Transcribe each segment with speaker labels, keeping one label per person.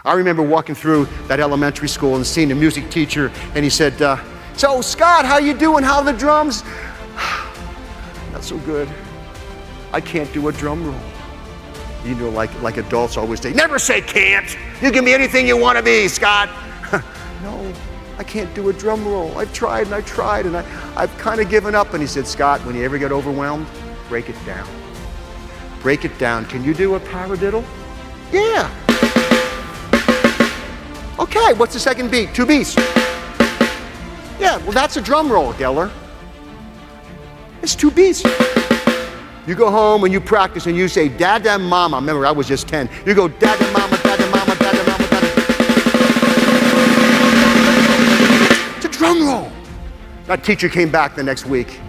Speaker 1: I remember walking through that elementary school and seeing the music teacher, and he said, so Scott, how you doing? How are the drums? Not so good. I can't do a drum roll. You know, like adults always say, never say can't. You can be anything you want to be, Scott. No, I can't do a drum roll. I've tried and I've kind of given up. And he said, Scott, when you ever get overwhelmed, break it down. Break it down. Can you do a paradiddle? Yeah. Okay, what's the second beat? 2 beats. Yeah, well, that's a drum roll, Geller. It's 2 beats. You go home and you practice and you say, Dada Mama. Remember, I was just 10. You go, Dada Mama, Dada Mama, Dada Mama, Dada. It's a drum roll. That teacher came back the next week.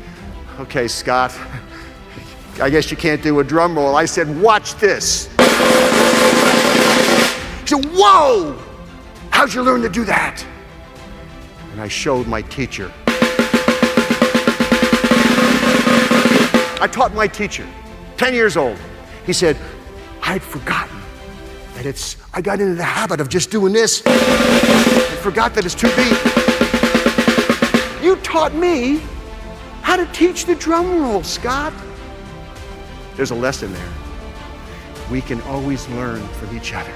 Speaker 1: Okay, Scott, I guess you can't do a drum roll. I said, watch this. He said, whoa, how'd you learn to do that? And I showed my teacher. I taught my teacher, 10 years old. He said, I'd forgotten that I got into the habit of just doing this. I forgot that it's 2 beat. You taught me how to teach the drum roll, Scott. There's a lesson there. We can always learn from each other.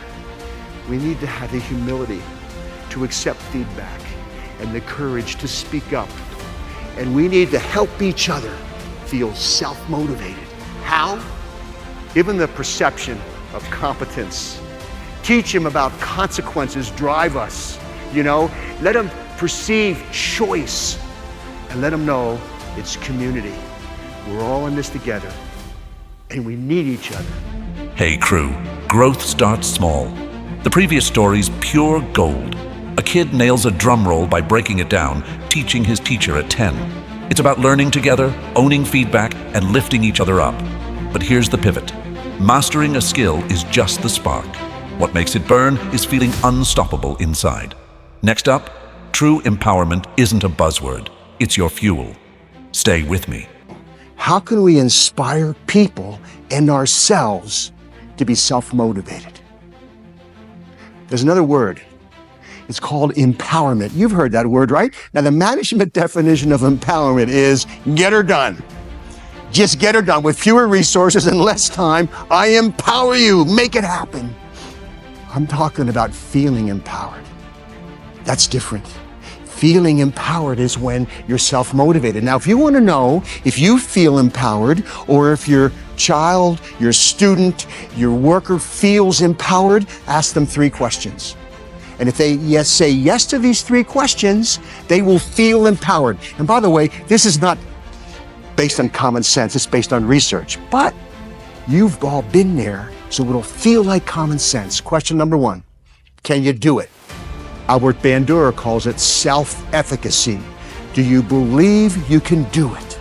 Speaker 1: We need to have the humility to accept feedback and the courage to speak up. And we need to help each other feel self-motivated. How? Give them the perception of competence. Teach them about consequences drive us. You know, let them perceive choice and let them know it's community. We're all in this together and we need each other.
Speaker 2: Hey crew, growth starts small. The previous story's pure gold. A kid nails a drum roll by breaking it down, teaching his teacher at 10. It's about learning together, owning feedback, and lifting each other up. But here's the pivot. Mastering a skill is just the spark. What makes it burn is feeling unstoppable inside. Next up, true empowerment isn't a buzzword. It's your fuel. Stay with me.
Speaker 1: How can we inspire people and ourselves to be self-motivated? There's another word. It's called empowerment. You've heard that word, right? Now, the management definition of empowerment is get her done. Just get her done with fewer resources and less time. I empower you. Make it happen. I'm talking about feeling empowered. That's different. Feeling empowered is when you're self-motivated. Now, if you want to know if you feel empowered or if your child, your student, your worker feels empowered, ask them 3 questions. And if they say yes to these 3 questions, they will feel empowered. And by the way, this is not based on common sense, it's based on research. But you've all been there, so it'll feel like common sense. Question number 1, can you do it? Albert Bandura calls it self-efficacy. Do you believe you can do it?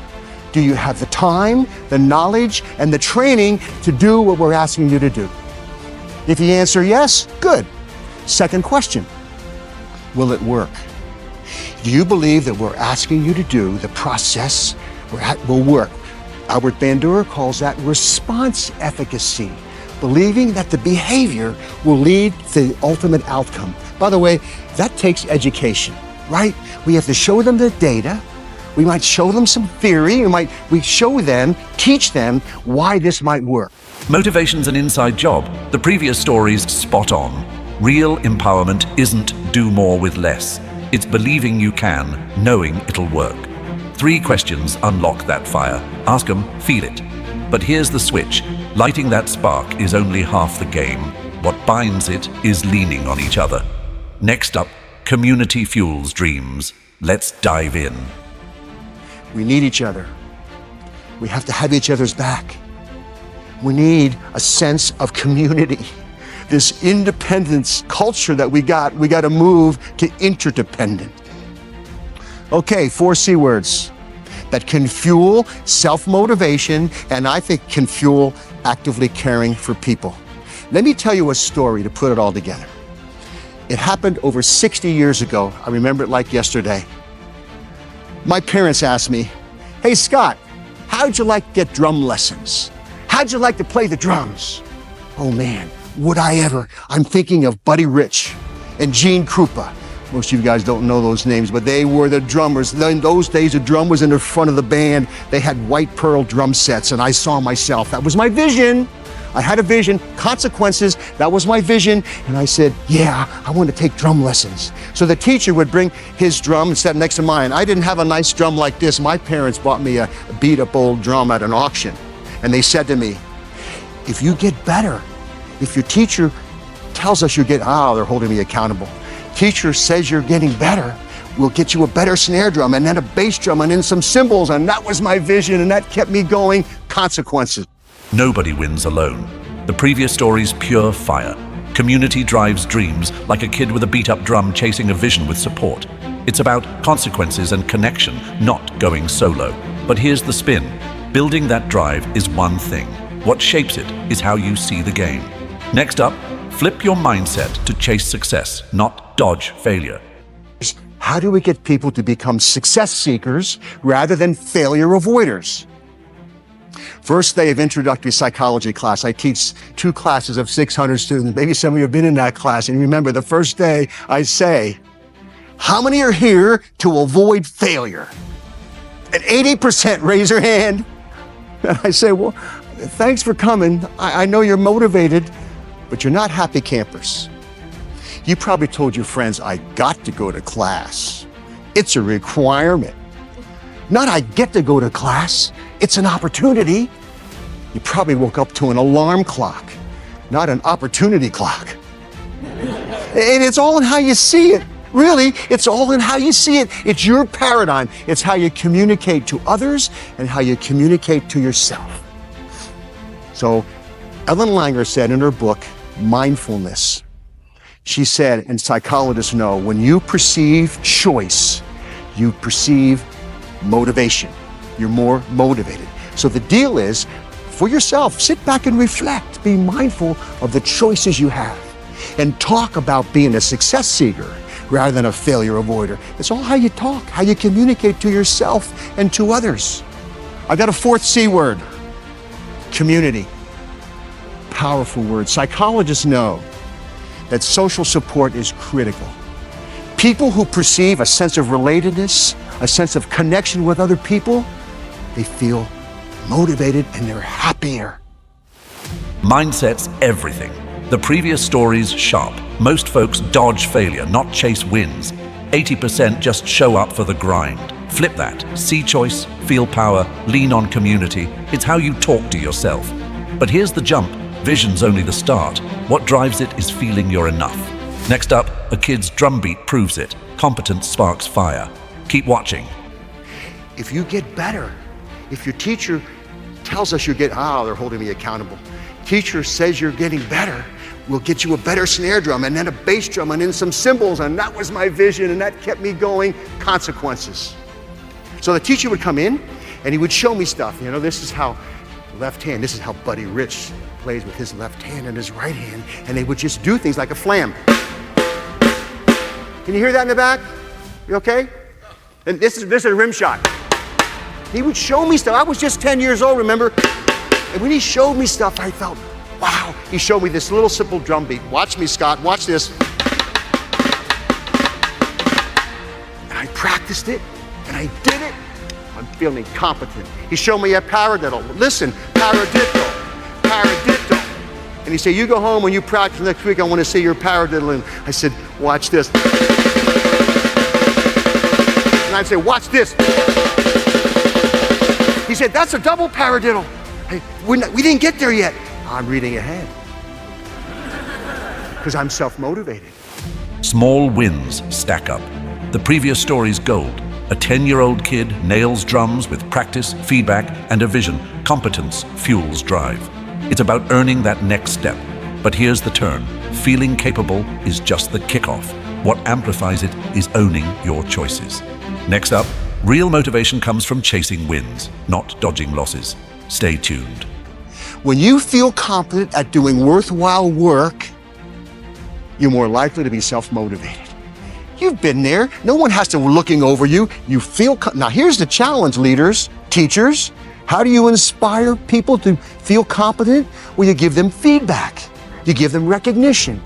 Speaker 1: Do you have the time, the knowledge, and the training to do what we're asking you to do? If you answer yes, good. Second question, will it work? Do you believe that we're asking you to do the process will work? Albert Bandura calls that response efficacy, believing that the behavior will lead to the ultimate outcome. By the way, that takes education, right? We have to show them the data. We might show them some theory. We show them, teach them why this might work.
Speaker 2: Motivation's an inside job. The previous story's spot on. Real empowerment isn't do more with less. It's believing you can, knowing it'll work. 3 questions unlock that fire. Ask them, feel it. But here's the switch. Lighting that spark is only half the game. What binds it is leaning on each other. Next up, community fuels dreams. Let's dive in.
Speaker 1: We need each other. We have to have each other's back. We need a sense of community. This independence culture that we got to move to interdependent. Okay, 4 C words that can fuel self-motivation and I think can fuel actively caring for people. Let me tell you a story to put it all together. It happened over 60 years ago. I remember it like yesterday. My parents asked me, hey Scott, how'd you like to get drum lessons? How'd you like to play the drums? Oh man, would I ever? I'm thinking of Buddy Rich and Gene Krupa. Most of you guys don't know those names, but they were the drummers. In those days, the drum was in the front of the band. They had white pearl drum sets, and I saw myself. That was my vision. I had a vision, consequences, that was my vision. And I said, yeah, I want to take drum lessons. So the teacher would bring his drum and set next to mine. I didn't have a nice drum like this. My parents bought me a beat up old drum at an auction. And they said to me, if you get better, if your teacher tells us they're holding me accountable. Teacher says you're getting better, we'll get you a better snare drum and then a bass drum and then some cymbals. And that was my vision, and that kept me going. Consequences.
Speaker 2: Nobody wins alone. The previous story's pure fire. Community drives dreams, like a kid with a beat-up drum chasing a vision with support. It's about consequences and connection, not going solo. But here's the spin. Building that drive is one thing. What shapes it is how you see the game. Next up, flip your mindset to chase success, not dodge failure.
Speaker 1: How do we get people to become success seekers rather than failure avoiders? First day of introductory psychology class. I teach 2 classes of 600 students. Maybe some of you have been in that class. And remember, the first day I say, how many are here to avoid failure? And 80% raise their hand. And I say, well, thanks for coming. I know you're motivated, but you're not happy campers. You probably told your friends, I got to go to class. It's a requirement. Not I get to go to class, it's an opportunity. You probably woke up to an alarm clock, not an opportunity clock. And it's all in how you see it. Really, it's all in how you see it. It's your paradigm. It's how you communicate to others and how you communicate to yourself. So Ellen Langer said in her book, Mindfulness, she said, and psychologists know, when you perceive choice, you perceive motivation. You're more motivated. So the deal is, for yourself, sit back and reflect. Be mindful of the choices you have and talk about being a success seeker rather than a failure avoider. It's all how you talk, how you communicate to yourself and to others. I got a 4th C word, community. Powerful word. Psychologists know that social support is critical. People who perceive a sense of relatedness, a sense of connection with other people, they feel motivated and they're happier.
Speaker 2: Mindset's everything. The previous story's sharp. Most folks dodge failure, not chase wins. 80% just show up for the grind. Flip that. See choice, feel power, lean on community. It's how you talk to yourself. But here's the jump. Vision's only the start. What drives it is feeling you're enough. Next up, a kid's drumbeat proves it. Competence sparks fire. Keep watching.
Speaker 1: If you get better, if your teacher tells us they're holding me accountable. Teacher says you're getting better, we'll get you a better snare drum and then a bass drum and then some cymbals, and that was my vision and that kept me going. Consequences. So the teacher would come in and he would show me stuff. You know, this is how left hand, this is how Buddy Rich plays with his left hand and his right hand, and they would just do things like a flam. Can you hear that in the back? You okay? And this is a rim shot. He would show me stuff. I was just 10 years old, remember? And when he showed me stuff, I felt, wow. He showed me this little simple drum beat. Watch me, Scott, watch this. And I practiced it, and I did it. I'm feeling competent. He showed me a paradiddle. Listen, paradiddle. And he said, you go home when you practice next week, I want to see your paradiddle. And I said, watch this. And I'd say, watch this. He said, that's a double paradiddle. Hey, we didn't get there yet. I'm reading ahead. Because I'm self-motivated.
Speaker 2: Small wins stack up. The previous story's gold. A 10-year-old kid nails drums with practice, feedback, and a vision. Competence fuels drive. It's about earning that next step. But here's the turn. Feeling capable is just the kickoff. What amplifies it is owning your choices. Next up, real motivation comes from chasing wins, not dodging losses. Stay tuned.
Speaker 1: When you feel confident at doing worthwhile work, you're more likely to be self-motivated. You've been there. No one has to be looking over you. You feel, now here's the challenge, leaders, teachers. How do you inspire people to feel competent? Well, you give them feedback. You give them recognition.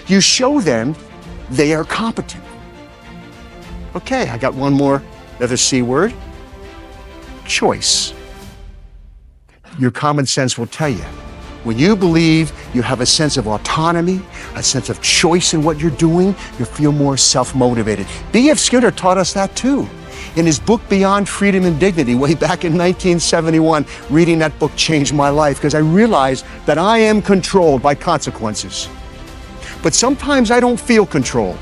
Speaker 1: You show them they are competent. Okay, I got one more, another C word. Choice. Your common sense will tell you, when you believe you have a sense of autonomy, a sense of choice in what you're doing, you feel more self-motivated. B.F. Skinner taught us that too. In his book, Beyond Freedom and Dignity, way back in 1971, reading that book changed my life because I realized that I am controlled by consequences. But sometimes I don't feel controlled.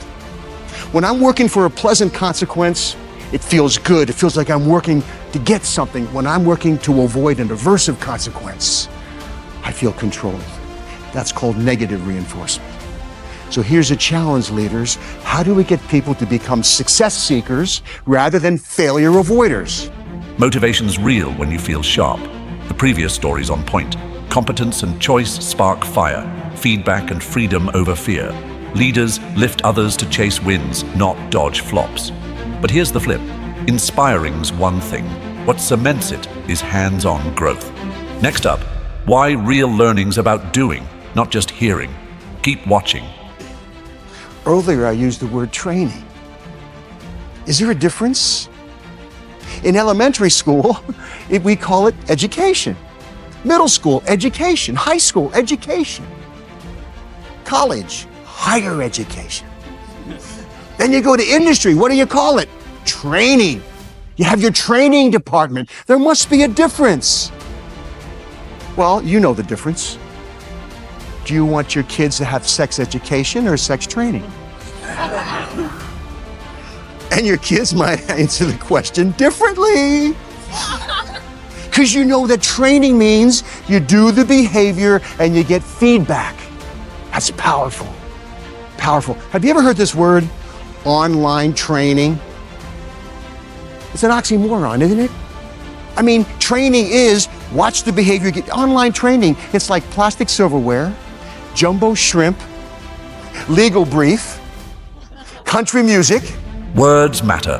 Speaker 1: When I'm working for a pleasant consequence, it feels good. It feels like I'm working to get something. When I'm working to avoid an aversive consequence, I feel controlled. That's called negative reinforcement. So here's a challenge, leaders. How do we get people to become success seekers rather than failure avoiders?
Speaker 2: Motivation's real when you feel sharp. The previous story's on point. Competence and choice spark fire. Feedback and freedom over fear. Leaders lift others to chase wins, not dodge flops. But here's the flip. Inspiring's one thing. What cements it is hands-on growth. Next up, why real learning's about doing, not just hearing. Keep watching.
Speaker 1: Earlier, I used the word training. Is there a difference? In elementary school, we call it education. Middle school, education. High school, education. College, higher education. Then you go to industry. What do you call it? Training. You have your training department. There must be a difference. Well, you know the difference. Do you want your kids to have sex education or sex training? And your kids might answer the question differently. Because you know that training means you do the behavior and you get feedback. That's powerful. Powerful. Have you ever heard this word, online training? It's an oxymoron, isn't it? I mean, training is watch the behavior, get online training. It's like plastic silverware, jumbo shrimp, legal brief, country music.
Speaker 2: Words matter.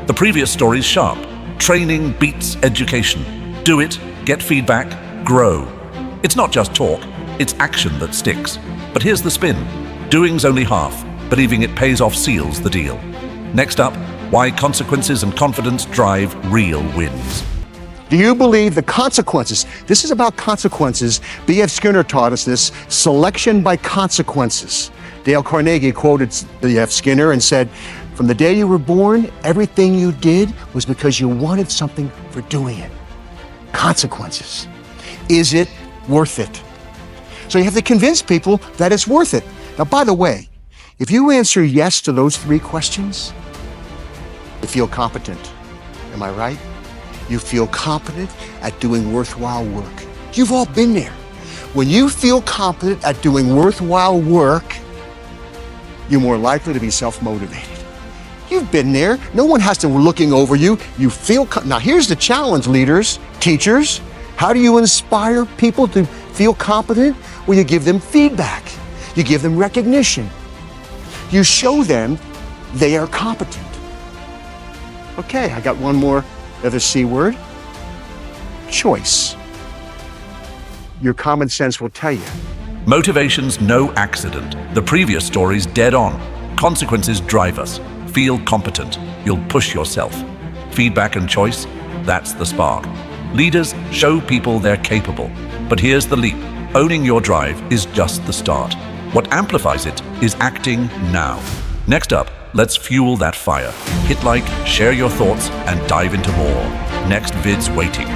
Speaker 2: The previous story's sharp. Training beats education. Do it, get feedback, grow. It's not just talk, it's action that sticks. But here's the spin. Doing's only half. Believing it pays off seals the deal. Next up, why consequences and confidence drive real wins.
Speaker 1: Do you believe the consequences? This is about consequences. B.F. Skinner taught us this, selection by consequences. Dale Carnegie quoted B.F. Skinner and said, from the day you were born, everything you did was because you wanted something for doing it. Consequences. Is it worth it? So you have to convince people that it's worth it. Now, by the way, if you answer yes to those three questions, you feel competent. Am I right? You feel competent at doing worthwhile work. You've all been there. When you feel competent at doing worthwhile work, you're more likely to be self-motivated. You've been there. No one has to be looking over you. You feel, now here's the challenge, leaders, teachers. How do you inspire people to feel competent? Well, you give them feedback. You give them recognition. You show them they are competent. Okay, I got one more, another C word. Choice. Your common sense will tell you.
Speaker 2: Motivation's no accident. The previous story's dead on. Consequences drive us. Feel competent. You'll push yourself. Feedback and choice, that's the spark. Leaders show people they're capable. But here's the leap. Owning your drive is just the start. What amplifies it is acting now. Next up, let's fuel that fire. Hit like, share your thoughts, and dive into more. Next vid's waiting.